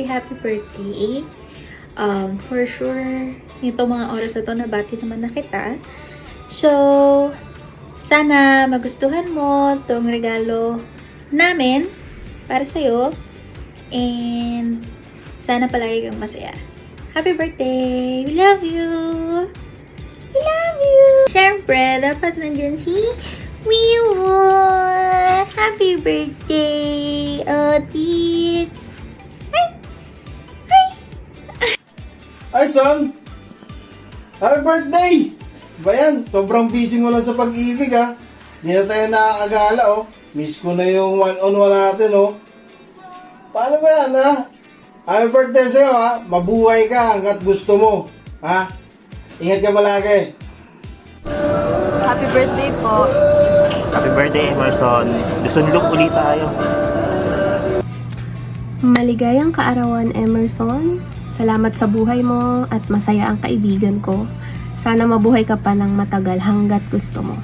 happy birthday. For sure, nito mga oras na to, nabati naman na kita. So, sana magustuhan mo tong regalo namin para sa'yo. And, sana palagi kang masaya. Happy birthday! We love you! We love you! Siyempre, dapat nandyan si Wiwo! Happy birthday! Oh, tits! Hi! Hi! Ay, son! Happy birthday! Ba yan? Sobrang busy mo lang sa pag-ibig, ha? Hindi na tayo nakakagala, oh. Miss ko na yung one-on-one natin, oh. Paano ba yan, ha? Happy birthday sa'yo, ha? Mabuhay ka hanggat gusto mo, ha? Ingat ka palagi. Happy birthday po. Happy birthday, Emerson. Lusunlok ulit tayo. Maligayang kaarawan, Emerson. Salamat sa buhay mo at masaya ang kaibigan ko. Sana mabuhay ka pa ng matagal hanggat gusto mo.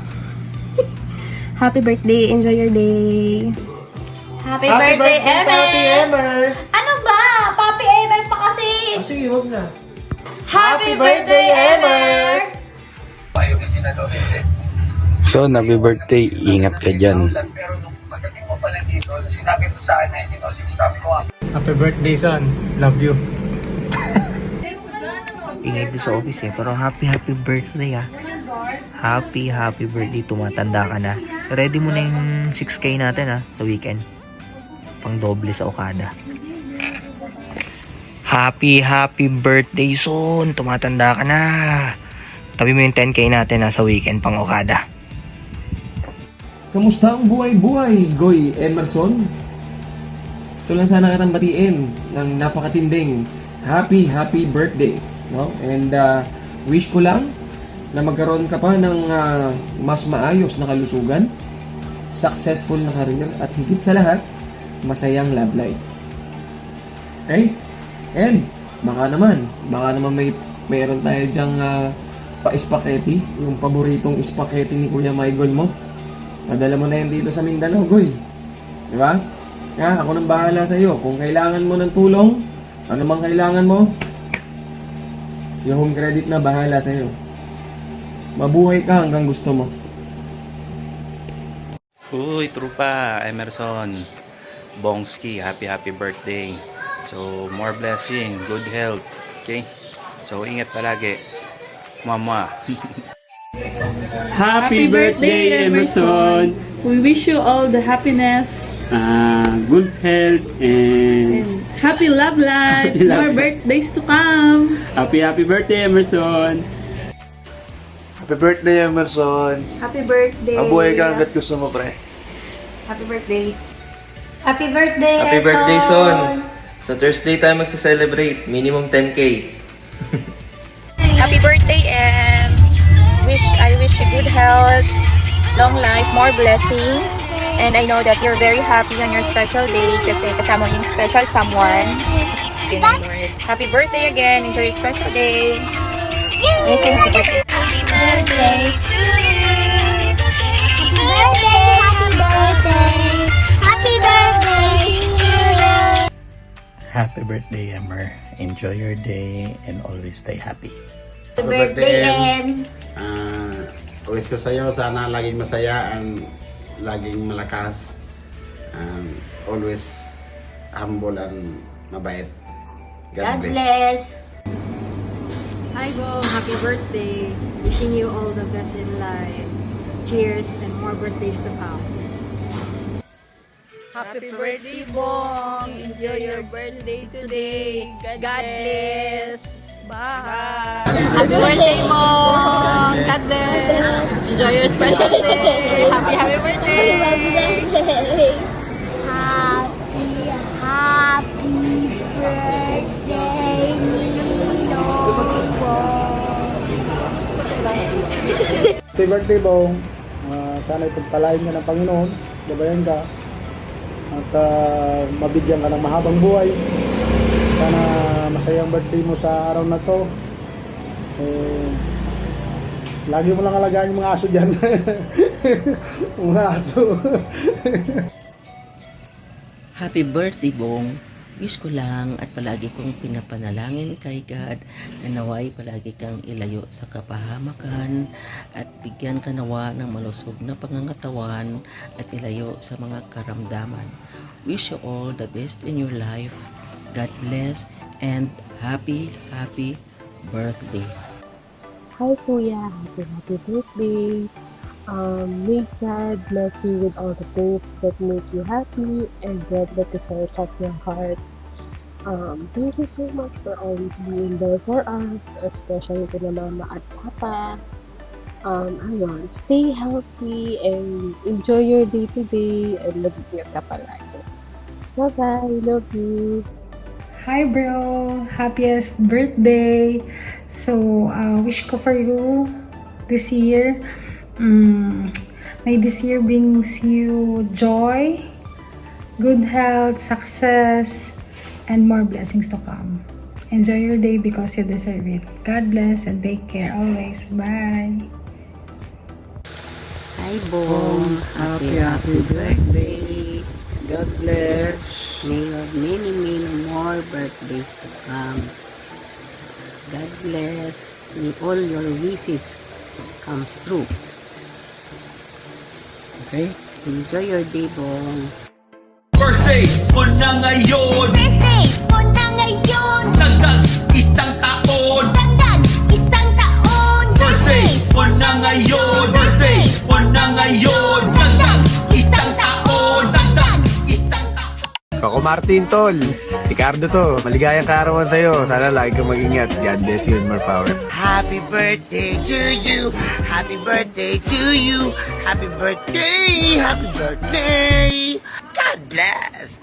Happy birthday. Enjoy your day. Happy birthday, Emer! Happy Emer! Ano ba? Papi Emer pa kasi! Sige, huwag na. Happy birthday, Emer! So, happy birthday. Ingat ka dyan. Happy birthday, son. Love you. Ingay din sa office eh. Pero happy birthday ah. Happy birthday. Tumatanda ka na. Ready mo na yung 6K natin ah. Sa weekend. Pang doble sa Okada. Happy birthday son. Tumatanda ka na. Tabi mo yung 10K natin ah, sa weekend pang Okada. Kamusta ang buhay-buhay, Goy Emerson? Gusto lang sana kitang batiin ng napakatinding happy birthday. No? And wish ko lang na magkaroon ka pa ng mas maayos na kalusugan, successful na career, at higit sa lahat, masayang love life. Okay? And baka naman mayroon tayo dyang pa-spaghetti, yung paboritong spaghetti ni Kuya Michael mo. Padala mo na yan dito sa Mindanao, Goy. Di ba? Ako nang bahala sa iyo. Kung kailangan mo ng tulong, ano mang kailangan mo, si Home Credit na bahala sa iyo. Mabuhay ka hanggang gusto mo. Uy, trupa, Emerson. Bongski, happy birthday. So, more blessing, good health. Okay? So, ingat palagi. Mama. Happy birthday, Emerson. We wish you all the happiness Good health and happy love life. Happy love More life. birthdays to come. happy birthday, Emerson. Happy birthday, Emerson. Happy birthday. Mabuhay ka hanggat gusto mo, pre. Happy birthday. Happy birthday, Happy birthday, Son! son! Sa Thursday tayo magsa-celebrate. Minimum 10K. Happy birthday, and I wish you good health, long life, more blessings. And I know that you're very happy on your special day kasi kasama mo yung special someone. Sige na, Lord. Happy birthday again. Enjoy your special day. Yes, happy birthday. Birthday to you! Happy birthday! Happy birthday to you! Happy birthday, Emer. Enjoy your day and always stay happy. Happy birthday, Em! Wish ko sa'yo, sana laging masaya and laging malakas. Always humble and mabait. God bless. Hi, Bo. Happy birthday. Wishing you all the best in life. Cheers and more birthdays to come. Happy birthday, Bong. Enjoy your birthday today. God bless. Bye. Happy birthday, Mom! God bless! Enjoy your special day! Happy birthday! Happy birthday, Ninong Happy birthday, Bong. Sana ipagpalain ka ng Panginoon. Gabayan ka. At mabigyan ka ng mahabang buhay. Sana masayang birthday mo sa araw na to. Lagi mo lang alagaan yung mga aso dyan. Mga aso. Happy birthday, Bong. Wish ko lang at palagi kong pinapanalangin kay God na naway palagi kang ilayo sa kapahamakan at bigyan ka nawa ng malusog na pangangatawan at ilayo sa mga karamdaman. Wish you all the best in your life. God bless and happy birthday. Hi Kuya, happy birthday. May God bless you with all the things that make you happy and God the desires of your heart. Thank you so much for always being there for us, especially to Mama at Papa. Ayun, stay healthy and enjoy your day today and mag-ingat ka palagi. Bye-bye, love you. Hi bro, happiest birthday. So, wish ko for you this year. May this year brings you joy, good health, success, and more blessings to come. Enjoy your day because you deserve it. God bless and take care always. Bye. Hi Bong, happy birthday. God bless. May you have many more birthdays to come. God bless. May all your wishes comes true. Okay? Enjoy your day, Bong. Birthday mo na ngayon! Birthday mo na ngayon! Dagdag isang taon! Dagdag isang taon! Birthday mo na ngayon! Birthday mo na ngayon! Dagdag isang taon! Dagdag isang taon! Ako Martin, tol. Ricardo to. Maligayang kaarawan sa'yo. Sana lagi kang mag-ingat. God bless you and more power. Happy birthday to you! Happy birthday to you! Happy birthday! Happy birthday! God bless!